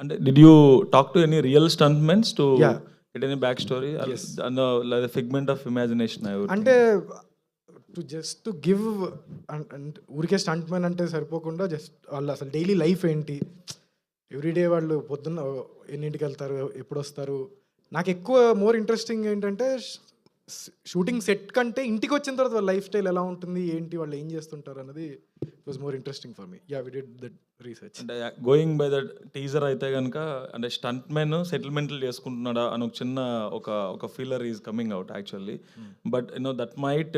అంటే did you talk to any real stuntmens to Yeah. Get any back story లేదా figment of imagination? అంటే just to give ఊరికే stunt man అంటే సరిపోకుండా just వాళ్ళు అసలు డైలీ లైఫ్ ఏంటి, ఎవ్రీడే వాళ్ళు పొద్దున్న ఎన్నింటికి వెళ్తారు, ఎప్పుడు వస్తారు. నాకు ఎక్కువ మోర్ ఇంట్రెస్టింగ్ ఏంటంటే షూటింగ్ సెట్ కంటే ఇంటికి వచ్చిన తర్వాత వాళ్ళ లైఫ్ స్టైల్ ఎలా ఉంటుంది, ఏంటి, వాళ్ళు ఏం చేస్తుంటారు అన్నది it was more interesting for me. Yeah, we did that research. అంటే గోయింగ్ బై దట్ టీజర్ అయితే కనుక అంటే స్టంట్ మెన్ సెటిల్మెంట్లు చేసుకుంటున్నాడా అని ఒక చిన్న ఒక feeler is coming out actually. But that might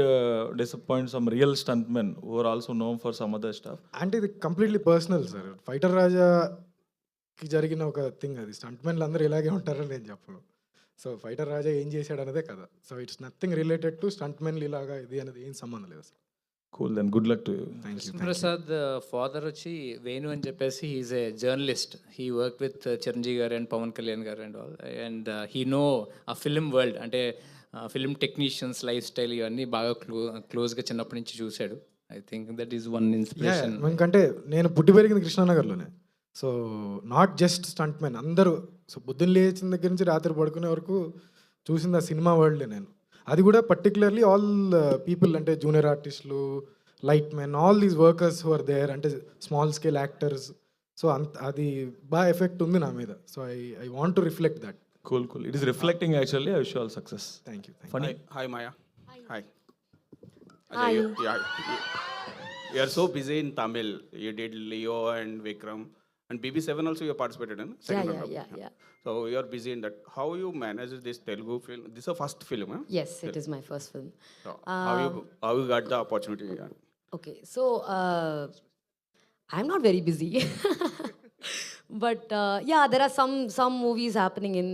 disappoint some real stunt men who are also known for some other stuff. అంటే ఇది కంప్లీట్లీ పర్సనల్ సార్. ఫైటర్ రాజాకి జరిగిన ఒక థింగ్ అది. స్టంట్ మెన్లు అందరూ ఇలాగే ఉంటారని నేను చెప్పను. సో ఫైటర్ రాజా ఏం చేశాడు అన్నదే కదా. So it's nothing related to stunt మెన్లు ఇలాగా ఇది అనేది ఏం సంబంధం లేదు అసలు. Cool, then good luck to you. Thank you. Prasad father వచ్చి వేణు అని చెప్పేసి is a journalist. He work with Chiranjeevi garu and Pawan Kalyan garu and all. And he know a film world, అంటే ఫిల్మ్ టెక్నీషియన్స్ లైఫ్ స్టైల్ ఇవన్నీ బాగా క్లోజ్గా చిన్నప్పటి నుంచి చూశాడు. I think that is one inspiration. ఎందుకంటే నేను పుట్టి పెరిగింది కృష్ణానగర్లోనే. So not just stunt men అందరూ. సో పొద్దున్న లేచిన దగ్గర నుంచి రాత్రి పడుకునే వరకు చూసింది ఆ సినిమా వరల్డ్ నేను. అది కూడా పర్టికులర్లీ ఆల్ పీపుల్, అంటే జూనియర్ ఆర్టిస్టులు, light men, all these workers who are there, అంటే స్మాల్ స్కేల్ యాక్టర్స్. సో అది బాగా ఎఫెక్ట్ ఉంది నా మీద. So I want to reflect that. Cool. It is reflecting actually. I wish you all success. Thank you. Funny. Hi, Maya. Hi. Hi. You are so busy in Tamil. You did Leo and Vikram. And BB7 also you participated in? Second round. Yeah. So you are busy in that. How you manage this Telugu film? This is a first film, huh? Yes, it is my first film. So how you got the opportunity? Okay, so I'm not very busy. But yeah, there are some movies happening in